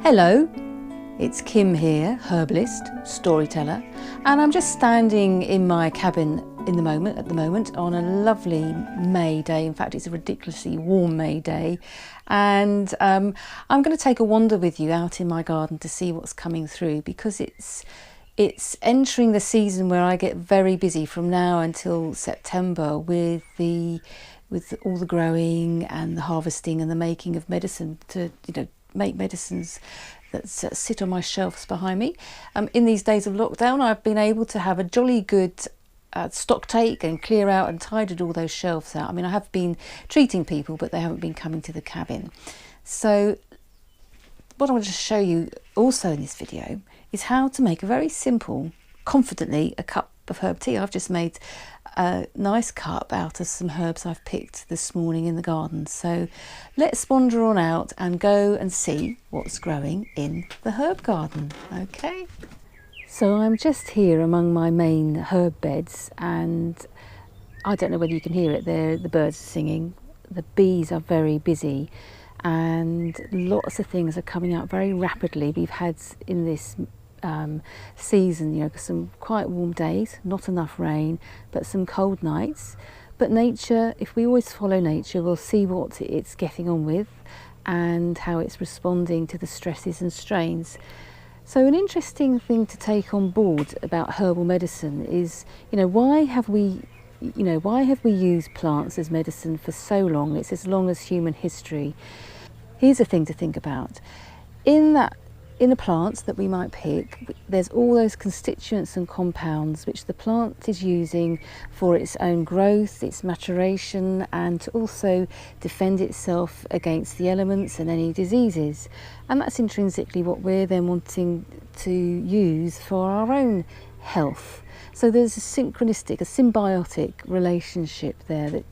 Hello, it's Kim here, herbalist, storyteller, and I'm just standing in my cabin at the moment on a lovely May day. In fact, it's a ridiculously warm May day, and I'm going to take a wander with you out in my garden to see what's coming through, because it's entering the season where I get very busy from now until September with all the growing and the harvesting and the making of medicine to make medicines that sit on my shelves behind me. In these days of lockdown, I've been able to have a jolly good stock take and clear out and tidied all those shelves out. I mean, I have been treating people, but they haven't been coming to the cabin. So what I want to show you also in this video is how to make a very simple, confidently, a cup of herb tea. I've just made a nice cup out of some herbs I've picked this morning in the garden. So let's wander on out and go and see what's growing in the herb garden. Okay, so I'm just here among my main herb beds, and I don't know whether you can hear it there, the birds are singing, the bees are very busy, and lots of things are coming out very rapidly. We've had in this season, some quite warm days, not enough rain, but some cold nights. But nature, if we always follow nature, we'll see what it's getting on with and how it's responding to the stresses and strains. So an interesting thing to take on board about herbal medicine is, why have we used plants as medicine for so long? It's as long as human history. Here's a thing to think about. In the plants that we might pick, there's all those constituents and compounds which the plant is using for its own growth, its maturation, and to also defend itself against the elements and any diseases. And that's intrinsically what we're then wanting to use for our own health. So there's a symbiotic relationship there, that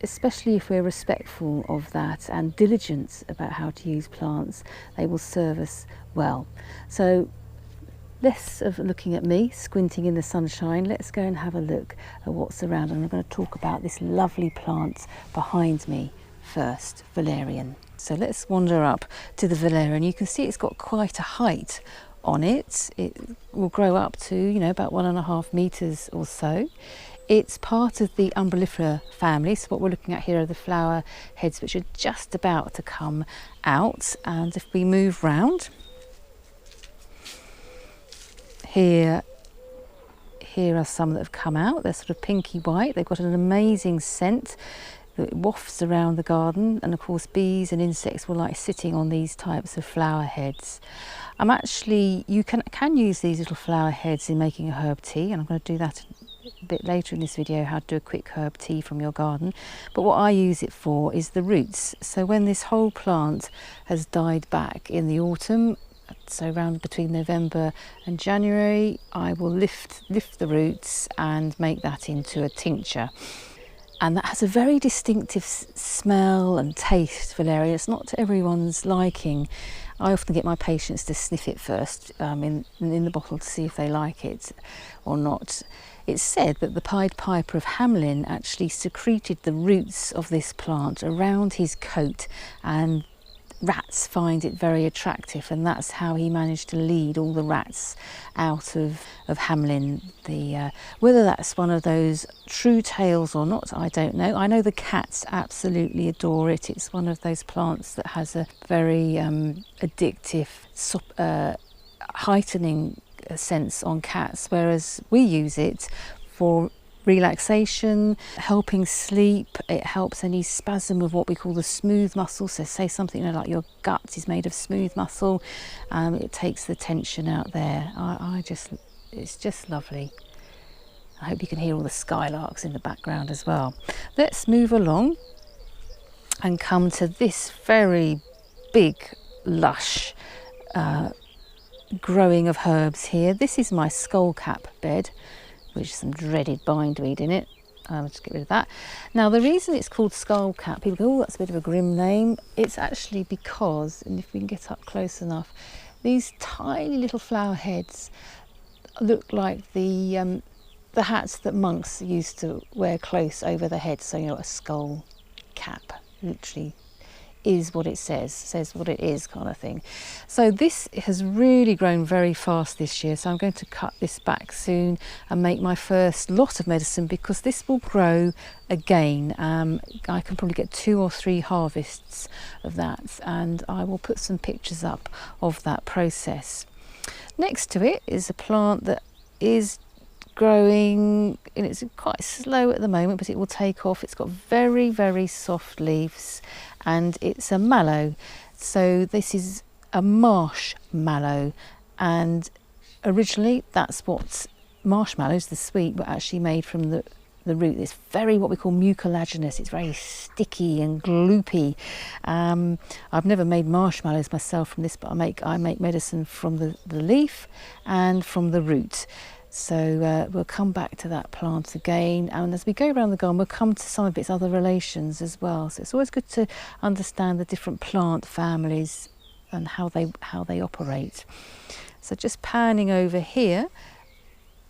especially if we're respectful of that and diligent about how to use plants, they will serve us well. So less of looking at me squinting in the sunshine, let's go and have a look at what's around. And I'm going to talk about this lovely plant behind me first, Valerian. So let's wander up to the Valerian. You can see it's got quite a height on it. It will grow up to about 1.5 meters or so. It's part of the Umbellifera family, so what we're looking at here are the flower heads which are just about to come out. And if we move round, here are some that have come out. They're sort of pinky white. They've got an amazing scent that wafts around the garden, and of course bees and insects will like sitting on these types of flower heads. You can use these little flower heads in making a herb tea, and I'm going to do that a bit later in this video, how to do a quick herb tea from your garden. But what I use it for is the roots. So when this whole plant has died back in the autumn, so around between November and January, I will lift the roots and make that into a tincture. And that has a very distinctive smell and taste, Valerian. It's not to everyone's liking. I often get my patients to sniff it first in the bottle to see if they like it or not. It's said that the Pied Piper of Hamelin actually secreted the roots of this plant around his coat, and rats find it very attractive, and that's how he managed to lead all the rats out of Hamelin. Whether that's one of those true tales or not, I don't know. I know the cats absolutely adore it. It's one of those plants that has a very addictive, heightening sense on cats, whereas we use it for relaxation, helping sleep. It helps any spasm of what we call the smooth muscle. So say something like your gut is made of smooth muscle. It takes the tension out there. It's just lovely. I hope you can hear all the skylarks in the background as well. Let's move along and come to this very big, lush growing of herbs here. This is my skullcap bed, which is some dreaded bindweed in it. I'll just get rid of that. Now, the reason it's called skullcap, people go, oh, that's a bit of a grim name. It's actually because, and if we can get up close enough, these tiny little flower heads look like the hats that monks used to wear close over the head. So, a skull cap, literally is what it says what it is, kind of thing. So this has really grown very fast this year, so I'm going to cut this back soon and make my first lot of medicine, because this will grow again. I can probably get 2 or 3 harvests of that, and I will put some pictures up of that process. Next to it is a plant that is growing, and it's quite slow at the moment, but it will take off. It's got very, very soft leaves, and it's a mallow. So this is a marsh mallow, and originally that's what marshmallows, the sweet, were actually made from the root. It's very what we call mucilaginous. It's very sticky and gloopy. I've never made marshmallows myself from this, but I make medicine from the leaf and from the root. So we'll come back to that plant again, and as we go around the garden we'll come to some of its other relations as well. So it's always good to understand the different plant families and how they operate. So just panning over here,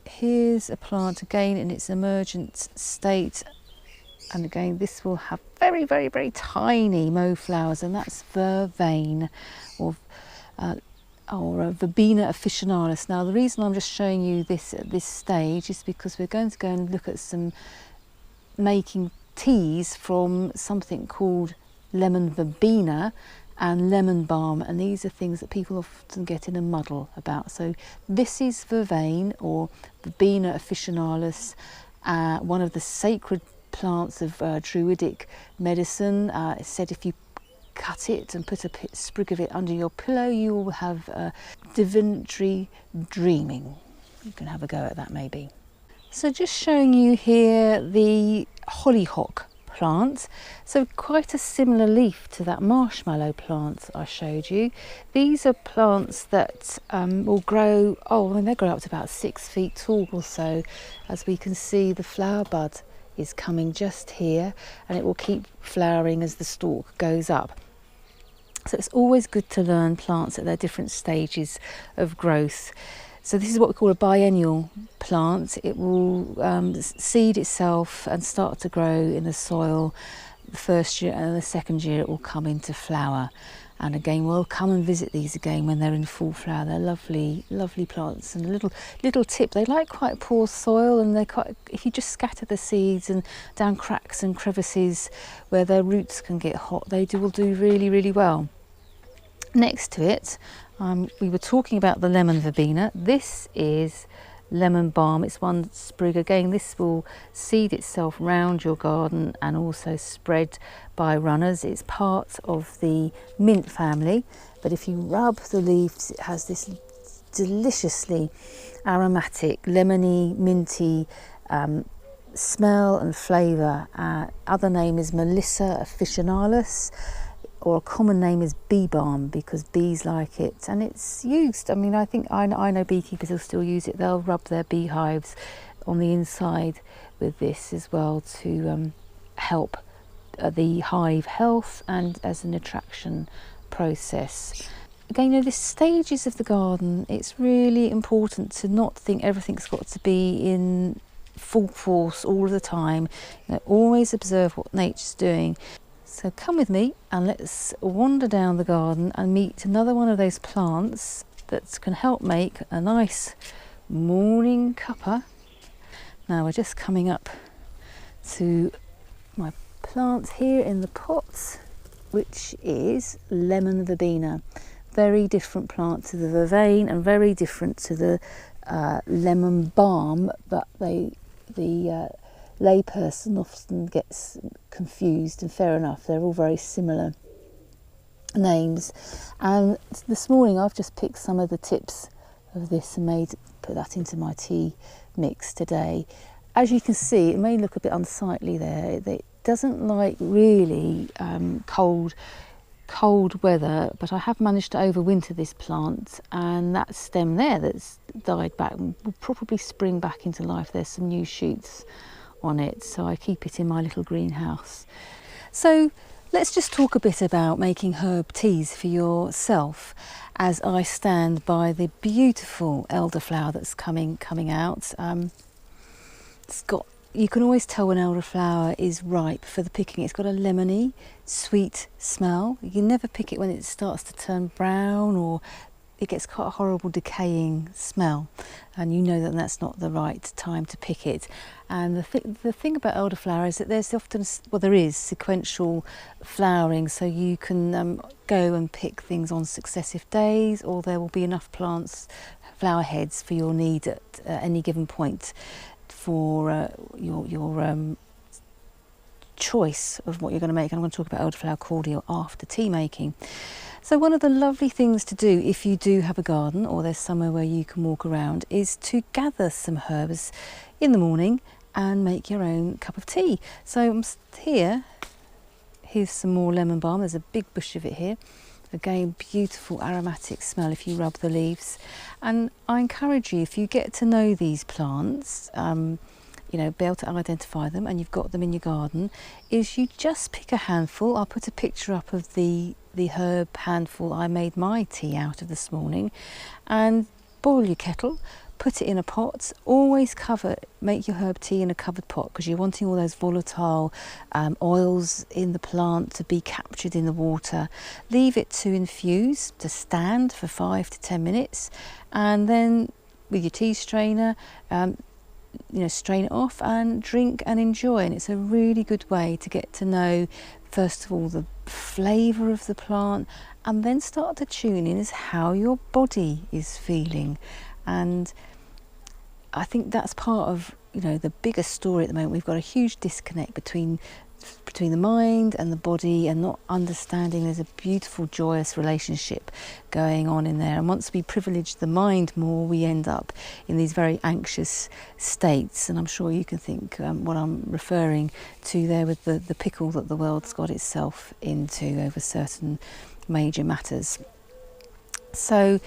here's a plant again in its emergent state, and again this will have very, very, very tiny mauve flowers, and that's vervain, or Verbena officinalis. Now the reason I'm just showing you this at this stage is because we're going to go and look at some making teas from something called lemon verbena and lemon balm, and these are things that people often get in a muddle about. So this is vervain, or Verbena officinalis, one of the sacred plants of Druidic medicine. It's said if you cut it and put a sprig of it under your pillow, you will have divinatory dreaming. You can have a go at that maybe. So just showing you here the hollyhock plant. So quite a similar leaf to that marshmallow plant I showed you. These are plants that will grow, they grow up to about 6 feet tall or so. As we can see, the flower bud is coming just here, and it will keep flowering as the stalk goes up. So it's always good to learn plants at their different stages of growth. So this is what we call a biennial plant. It will seed itself and start to grow in the soil the first year, and the second year it will come into flower. And again, we'll come and visit these again when they're in full flower. They're lovely, lovely plants. And a little tip, they like quite poor soil, and if you just scatter the seeds and down cracks and crevices where their roots can get hot, will do really, really well. Next to it, we were talking about the lemon verbena. This is lemon balm. It's one sprig. Again, this will seed itself round your garden and also spread by runners. It's part of the mint family, but if you rub the leaves, it has this deliciously aromatic, lemony, minty smell and flavour. Other name is Melissa officinalis, or a common name is bee balm, because bees like it, and it's used. I mean, I know beekeepers will still use it. They'll rub their beehives on the inside with this as well to help the hive health and as an attraction process. Again, the stages of the garden, it's really important to not think everything's got to be in full force all of the time. Always observe what nature's doing. So come with me and let's wander down the garden and meet another one of those plants that can help make a nice morning cuppa. Now we're just coming up to my plant here in the pots, which is lemon verbena. Very different plant to the vervain and very different to the lemon balm, but the layperson often gets confused, and fair enough, they're all very similar names. And this morning I've just picked some of the tips of this and put that into my tea mix today. As you can see, it may look a bit unsightly there. It doesn't like really cold weather, but I have managed to overwinter this plant, and that stem there that's died back will probably spring back into life. There's some new shoots on it, so I keep it in my little greenhouse. So let's just talk a bit about making herb teas for yourself, as I stand by the beautiful elderflower that's coming out. It's got you can always tell when elderflower is ripe for the picking. It's got a lemony, sweet smell. You can never pick it when it starts to turn brown or it gets quite a horrible decaying smell, and you know that that's not the right time to pick it. And the thing about elderflower is that there's often, well, there is sequential flowering, so you can go and pick things on successive days, or there will be enough flower heads for your need at any given point for your choice of what you're going to make. And I'm going to talk about elderflower cordial after tea making. So one of the lovely things to do if you do have a garden or there's somewhere where you can walk around is to gather some herbs in the morning and make your own cup of tea. So here's some more lemon balm. There's a big bush of it here. Again, beautiful aromatic smell if you rub the leaves. And I encourage you, if you get to know these plants, you know, be able to identify them, and you've got them in your garden, is you just pick a handful. I'll put a picture up of the herb handful I made my tea out of this morning, and boil your kettle, put it in a pot. Always make your herb tea in a covered pot, because you're wanting all those volatile oils in the plant to be captured in the water. Leave it to infuse, to stand for 5 to 10 minutes, and then with your tea strainer, you know, strain it off and drink and enjoy. And it's a really good way to get to know, first of all, the flavour of the plant, and then start to tune in as how your body is feeling. And I think that's part of, you know, the bigger story at the moment. We've got a huge disconnect between the mind and the body, and not understanding there's a beautiful, joyous relationship going on in there. And once we privilege the mind more, we end up in these very anxious states. And I'm sure you can think what I'm referring to there with the pickle that the world's got itself into over certain major matters. So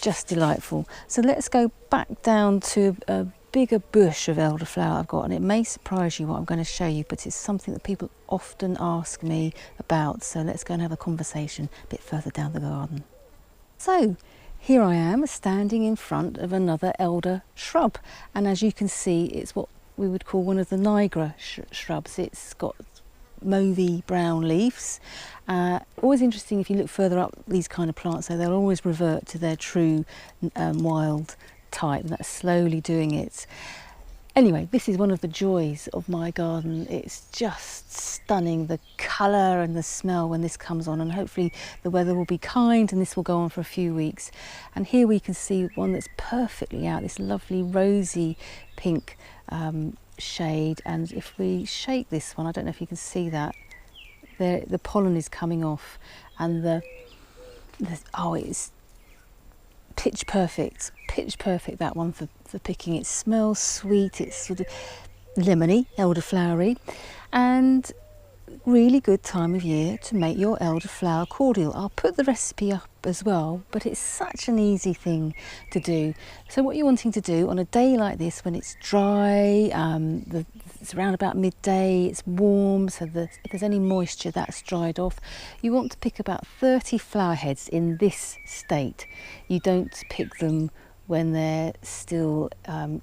just delightful. So let's go back down to a bigger bush of elderflower I've got, and it may surprise you what I'm going to show you, but it's something that people often ask me about. So let's go and have a conversation a bit further down the garden. So here I am standing in front of another elder shrub, and as you can see, it's what we would call one of the Niagara shrubs. It's got mauvey brown leaves. Always interesting if you look further up these kind of plants, so they'll always revert to their true wild type, and that's slowly doing it. Anyway, this is one of the joys of my garden. It's just stunning, the colour and the smell when this comes on, and hopefully the weather will be kind and this will go on for a few weeks. And here we can see one that's perfectly out, this lovely rosy pink shade. And if we shake this one, I don't know if you can see that, the pollen is coming off, and it's pitch perfect, that one for picking. It smells sweet, it's sort of lemony, elderflowery, and really good time of year to make your elderflower cordial. I'll put the recipe up as well, but it's such an easy thing to do. So what you're wanting to do on a day like this, when it's dry, it's around about midday, it's warm, so if there's any moisture that's dried off, you want to pick about 30 flower heads in this state. You don't pick them when they're still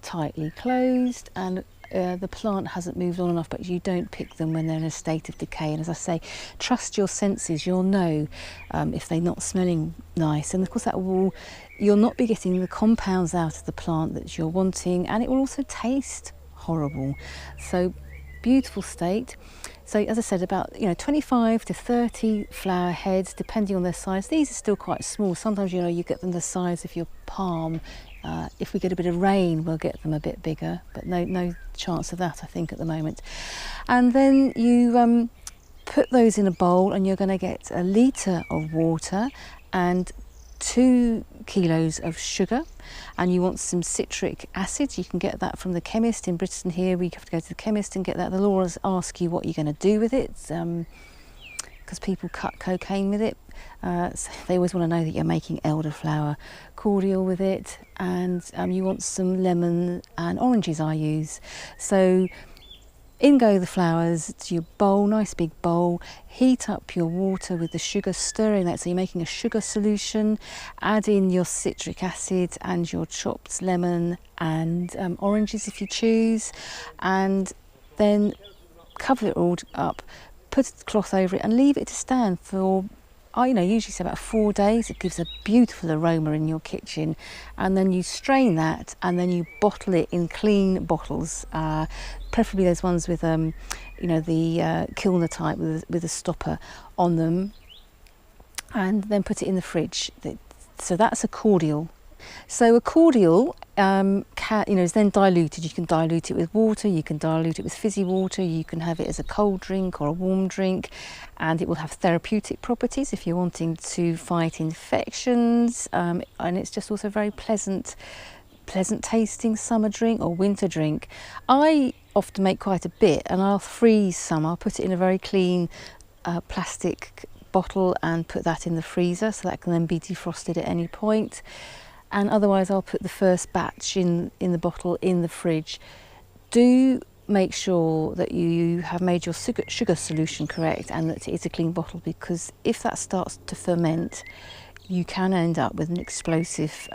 tightly closed and the plant hasn't moved on enough, but you don't pick them when they're in a state of decay. And as I say, trust your senses. You'll know if they're not smelling nice, and of course you'll not be getting the compounds out of the plant that you're wanting, and it will also taste horrible. So beautiful state. So as I said, about 25 to 30 flower heads, depending on their size. These are still quite small. Sometimes you get them the size of your palm. If we get a bit of rain, we'll get them a bit bigger, but no chance of that, I think, at the moment. And then you put those in a bowl, and you're going to get a litre of water and 2 kilos of sugar, and you want some citric acid. You can get that from the chemist. In Britain here, we have to go to the chemist and get that. They'll always ask you what you're going to do with it, because people cut cocaine with it. So they always want to know that you're making elderflower cordial with it. And you want some lemon and oranges, I use. So In go the flowers to your bowl, nice big bowl. Heat up your water with the sugar, stirring that so you're making a sugar solution. Add in your citric acid and your chopped lemon and oranges if you choose, and then cover it all up, put a cloth over it and leave it to stand for, usually say about 4 days. It gives a beautiful aroma in your kitchen, and then you strain that and then you bottle it in clean bottles, preferably those ones with the Kilner type with a stopper on them, and then put it in the fridge. So that's a cordial. So a cordial is then diluted. You can dilute it with water, you can dilute it with fizzy water, you can have it as a cold drink or a warm drink, and it will have therapeutic properties if you're wanting to fight infections, and it's just also very pleasant tasting summer drink or winter drink. I often make quite a bit, and I'll freeze some. I'll put it in a very clean plastic bottle and put that in the freezer so that can then be defrosted at any point. And otherwise I'll put the first batch in the bottle in the fridge. Do make sure that you have made your sugar solution correct and that it's a clean bottle, because if that starts to ferment, you can end up with an explosive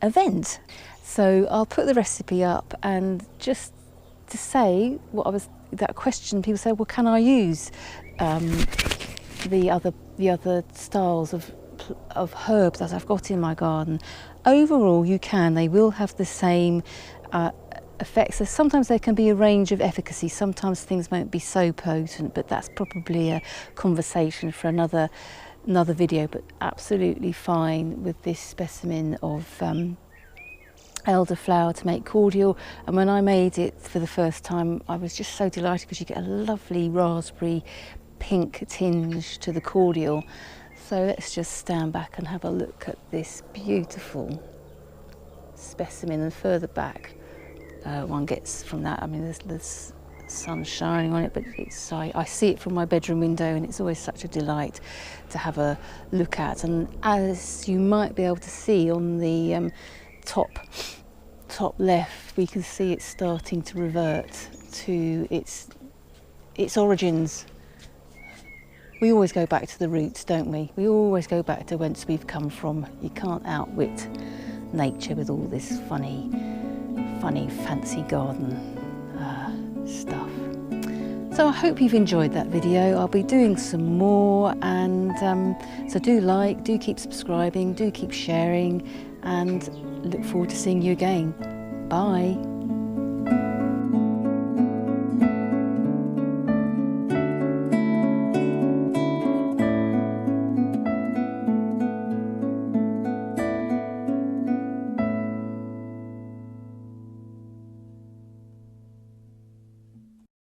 event. So I'll put the recipe up, and just to say that question, people say, well, can I use the other styles of herbs that I've got in my garden? Overall you can. They will have the same effects. So sometimes there can be a range of efficacy, sometimes things won't be so potent, but that's probably a conversation for another video. But absolutely fine with this specimen of elderflower to make cordial. And when I made it for the first time, I was just so delighted because you get a lovely raspberry pink tinge to the cordial. So let's just stand back and have a look at this beautiful specimen, and further back one gets from that. I mean, there's sun shining on it, but I see it from my bedroom window, and it's always such a delight to have a look at. And as you might be able to see on the top left, we can see it's starting to revert to its origins. We always go back to the roots, don't we? We always go back to whence we've come from. You can't outwit nature with all this funny fancy garden stuff. So I hope you've enjoyed that video. I'll be doing some more, and so do keep subscribing, do keep sharing, and look forward to seeing you again. Bye.